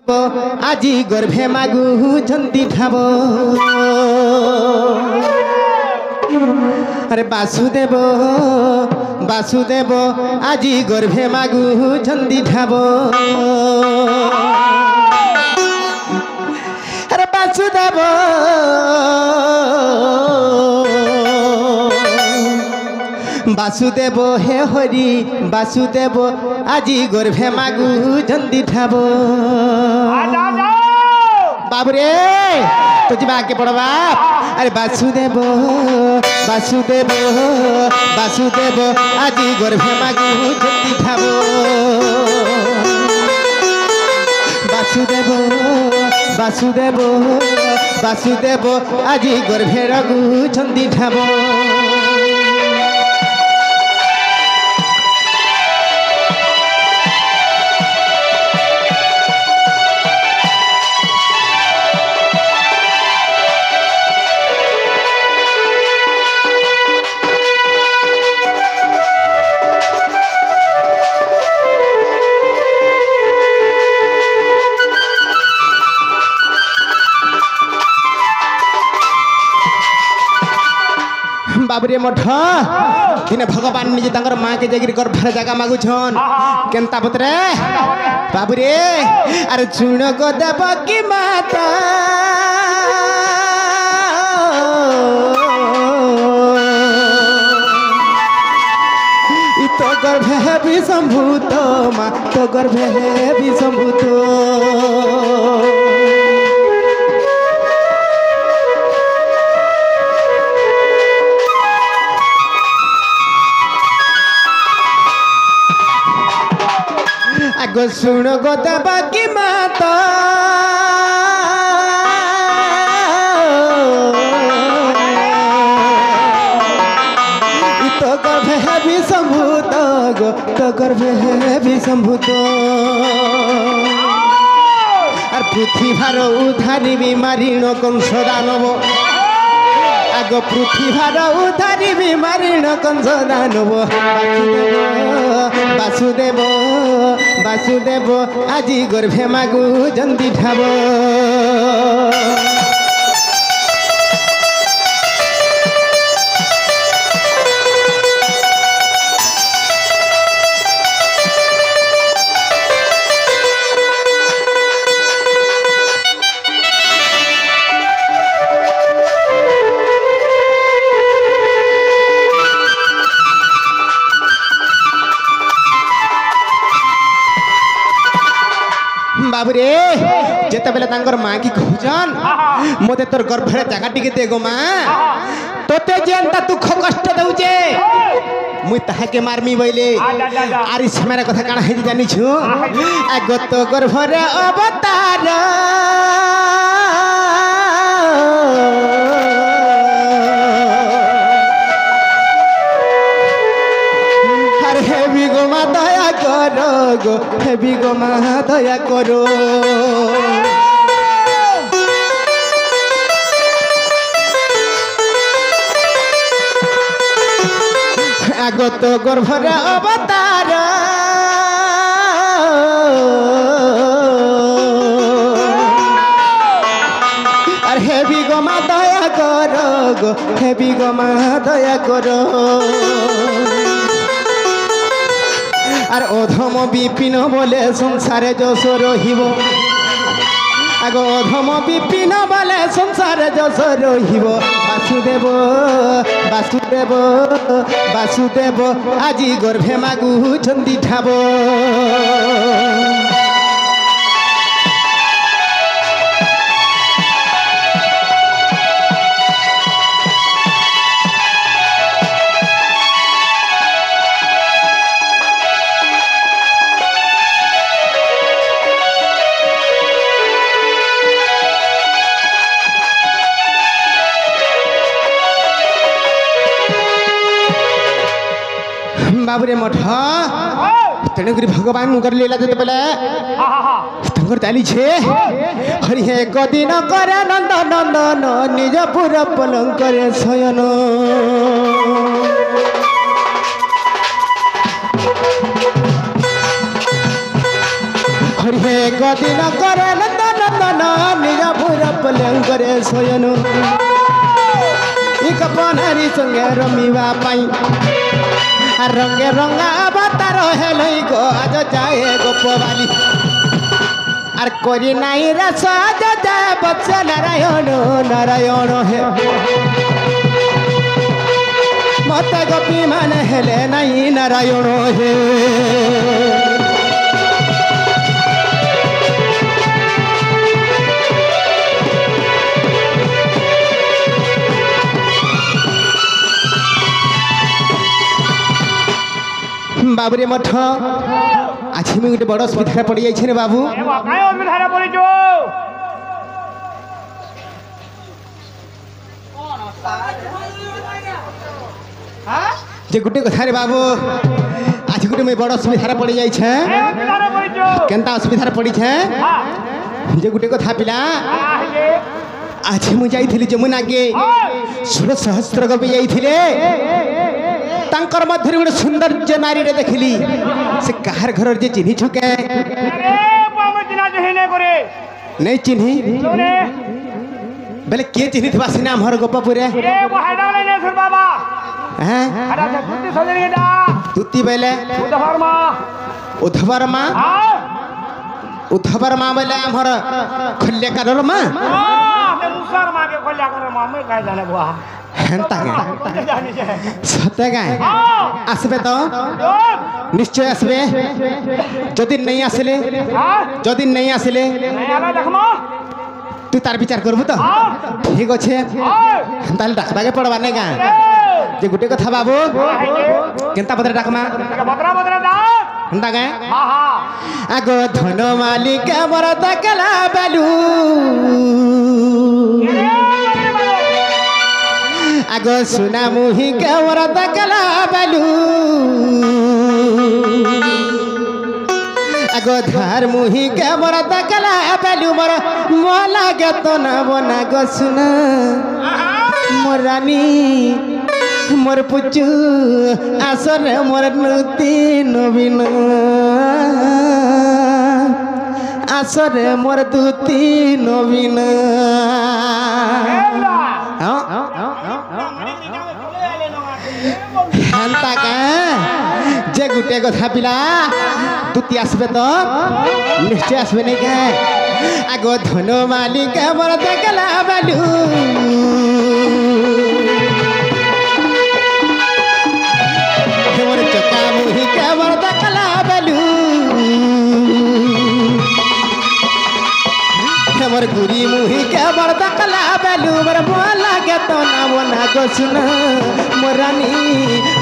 আজি গর্ভে মাগুছন্তি ঠাব আরে বাসুদেব বাসুদেব আজি গর্ভে মাগুছন্তি ঠাব আরে বাসুদেব বাসুদেব হে হরি বাসুদেব আজি গর্ভে মাগুছন্তি ঠাব বাবুরে তো যা আগে পড়বা আরে বাসুদেব বাসুদেব বাসুদেব আজি গর্ভে মাগুছন্তি ঠাব বাসুদেব বাসুদেব বাসুদেব আজি গর্ভে মাগুছন্তি ঠাব बाबरे मठ दिने भगवान निजे तंगर माँ के जगह गर्भर जगह मागुछन केनता पत्रे बाबरे अरे चूर्ण को देव की माता तो गर्भ है विसंभूत माँ तो गर्भ है विसंभूत आगो सुन गो देवा की माता तो गर्भ है विसंभूत गो तो गर्भ है विसंभूत और पृथ्वीभार उधारी बीमारी न कंस दानव आगो पृथ्वीभार उधारी बीमारी न कंस दानव बासुदेव बासुदेव আজি गर्भे मागुछन्ति ठाब बाबुरे जेते बेले तांकर माँ की खोजन मोते तोर गर्भरे जगह टिके दे गो माँ तोते जेनता दुख कष्ट दउजे मुई ताहाके मारमी बइले आरी समय कथा काना हे जानि छु आगत गर्भरे अवतार हे बिगो मा दया करो गो हे बिगो मा दया करो आगत गर्भरे अवतार और हे बिगो मा दया करो गो हे बिगो मा दया करो আর অধম বিপিন বলে সংসারে যশ রহিব আগো অধম বিপিন বলে সংসারে যশ রহিব বাসুদেব বাসুদেব বাসুদেব আজি গর্ভে মাগুছন্তি ঠাব बाबुरे मठ तेणुक भगवान लीला जो तंकर चाली हरि हे एक दिन करे नंद नंदन निज पुर पलंक शयन हरि हे एक दिन करे नंदन नंदन निज भूर पलंगरे सोयनु एक पनारी संगे रमिवा पाई रंगे रंगा अवतार हेलै गो आज जाए गोपवाली आर करी नाई रस आज जाए बच्च नारायण नारायण हे मत गोपी मान हेले नाई नारायण हे बाबुरे मठ आज मुझे गोटे बड़ असुविधा पड़ जाइए बाबू जे गोटे कथा रे बाबू आज गोटे मुझे बड़ असुविधा पड़ जाइए केनता असुविधा पड़ी जे गोटे कथा पिला आज मुझे जाइए जमुना के 16 सहस्त्र गपी जाइए तांकर मध्य गोटे सौंदर्य नारी रे देखली से कहार घर जे चिन्ही छके नहीं चिन्ही बेले के चिन्ही थबा सिना हमर गोपपुरे हैं तुती बेले उद्धवर्मा उद्धवर्मा बेले हमर खल्लेकार मा हेंता सत्य गाय आसबे तो निश्चय आसबे जदि नहीं आसले जदि नहीं आसले तू तार विचार करबु तो ठीक अच्छे ताल डाकबा के पड़बा नहीं गाय जे गुटे कथा बाबू केनता बदरे डाकमा हेंता गाय आगो धन मालिक मोर तकला बालू आगो सुना मुही के मोर तकला बालू आगो धार मुही के मोर तकला बालू मोर मोला के तो ना बना गो सुना मोर रानी मोर पुचू आसर मोर नुती नवीन आसर मोर दुती नवीन हेंता का जे गुटे कथा पिला तुती आसबे तो निश्चय आसबे नहीं का आगो धन मालिक मोर देखला बालू मोर चका मुही के मोर देखला बालू मोर गुरी मुही के मोर देखला बालू मोर मोला के तो ना बना गो सुना मोर रानी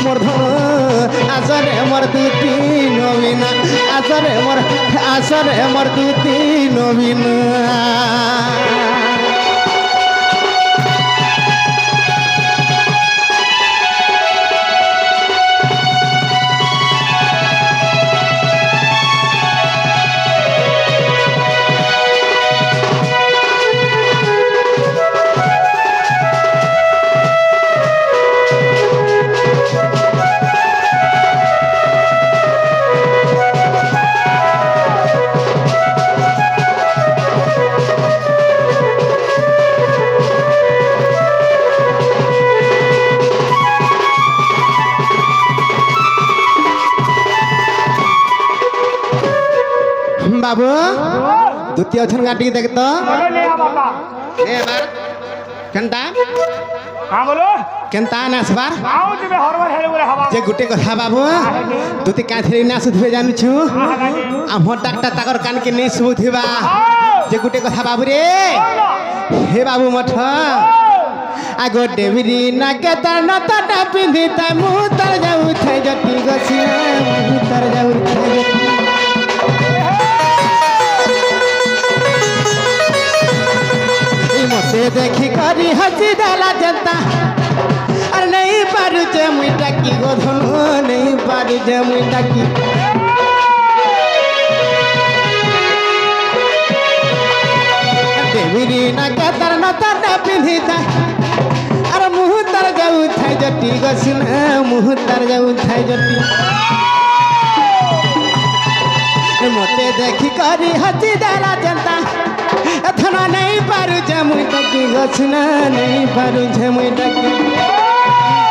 मोर धन आसरे मोर दुती नवीन आसरे मोर दुती नवीन बाबू द्वितीय अछन गाटी देख तो ए बार केनता हां बोलो केनता ना सबार आउ दिबे हरवर हेले बोले हवा जे गुटे कथा बाबू तुती काथरी ना सुधबे जानु छु आ मोटाटा ताकर कान के नै सुबुथिबा जे गुटे कथा बाबू रे हे बाबू मठ आगो डेबिरी ना के तन तट पिंधी ता मुह तर जाउ थे जटी गसिया मुह तर जाउ थे मते देखी करी हसी डाला जनता अरे नहीं पारू जे मुई टाकी गो धनु नहीं पारू जे मुई टाकी देवीरी ना कतर न तर पिंधी था अरे मुह तर जाऊ थाई जटी गसिन मुह तर जाऊ थाई जटी मते देखी करी हसी देला जनता एथना नहीं पारू जे मुई टकी गछना नहीं पारू जे मुई टकी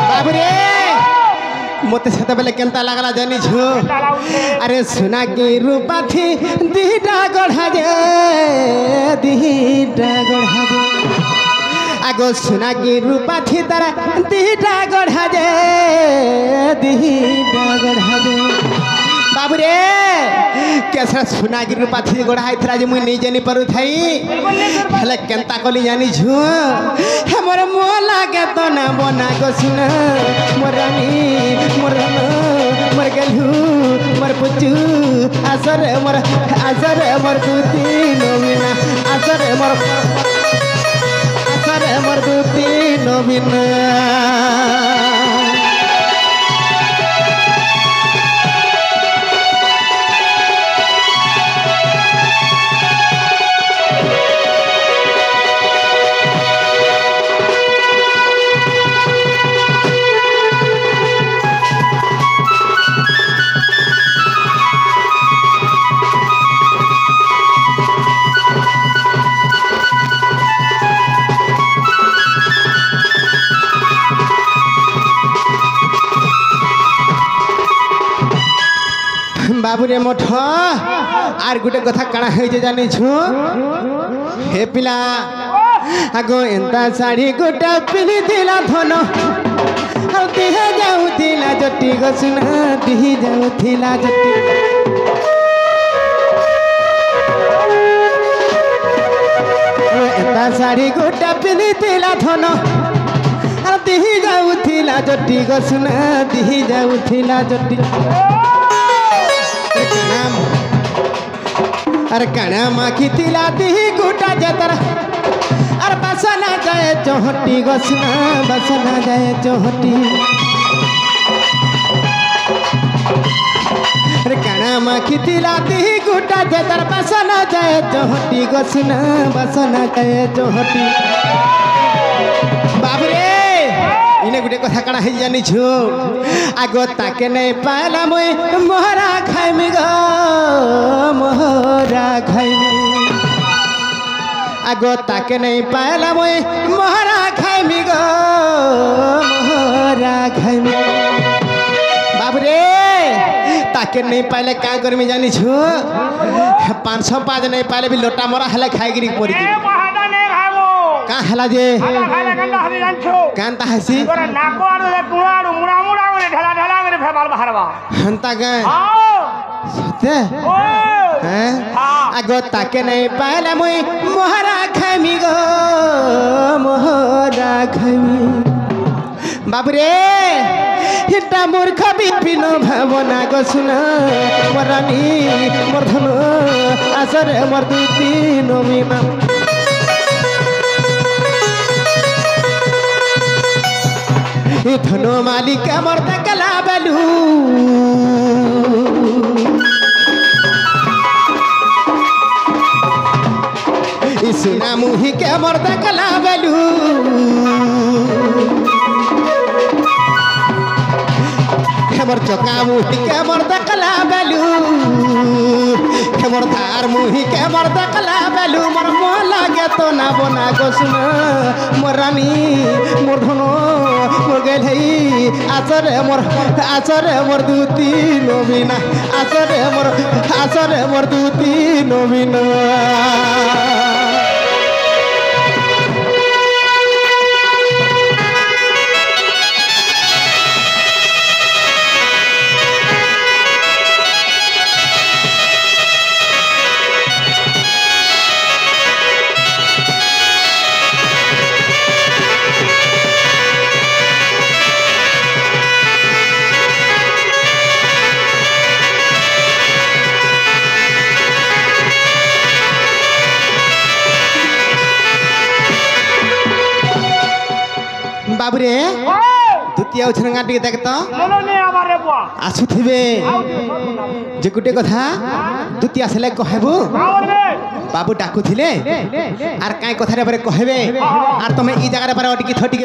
बाबू रे मते सेते बेले केनता लागला जानी छु अरे सुना की रूपा थी दीटा गढ़ा जे आगो सुना की रूपा थी तारा दीटा गढ़ा जे बाबू रे कैसा सुना की रूपा थी गढ़ा थरा जे मुई नहीं जानी पारू थाई हेले केनता कली जानी छु हमर मोला के तो ना बना गो सुना मोरानी मोरन मर गलहू मर पुचू असर मर तू तीनो बिना असर मर तू तीनो बिना बाबू रे मोठ आर गुटे कथा काना है जे जानी छु हे पिला आगो एंता साड़ी गोटा पिनी दिला धन और दिहे जाऊ दिला जटी गसना दिही जाऊ थिला जटी एंता साड़ी गोटा पिनी दिला धन और दिही जाऊ थिला जटी गसना दिही जाऊ थिला जटी अरे कणा माखी तिला दिही गोटा जतर अरे बसना जाए चौहटी गसना बसना जाए चौहटी अरे कणा माखी तिला दिही गोटा जतर बसना जाए चौहटी गसना बसना जाए चौहटी बाबू रे इने गुटे कथा काना है जानी छु आगो ताके नहीं पाला मुई मोहरा खाइमी गो मोहरा खाइमी आगो ताके नहीं पाला मुई मोहरा खाइमी गो मोहरा खाइमी बाबू रे ताके नहीं पाले का करमी जानी छु 500 पाँच नहीं पाले भी लोटा मोरा हले खाइगिरी पड़ी का हला जे कांता हसी तोरा नाको आरो टुआरो मुड़ा मुड़ा करे ढला ढला करे फेबाल बहारवा हंता गए सते हैं आगो ताके नहीं पाले मुई मोहरा खाइमी गो मोहरा खाइमी बाबू रे हिटा मूर्ख बिपिनो भावना गो सुना मरानी मर्धन आसर मर्दुती नमीना धनो मालिक मर्द कला बेलू सुना मुही के मर्द कला बेलू खेमर चौका मुही के मर्द कला बेलू खेमर धार मुही के मर्द कला बेलू मोर मोला के तो ना बना गो सुना मोरानी मोर धनो मोर गेल हई आचरे मोर दूती नवीना आचरे मोर दूती नवीना बाबू रे द्वितीय उछरंगा टिके देख तो आसुथिबे जे गुटे कथा द्वितीय आसले कहबो बाबू डाकुथिले आर काई कथा रे कहबे आर तमे ई जगह रे पर अटकी थटिके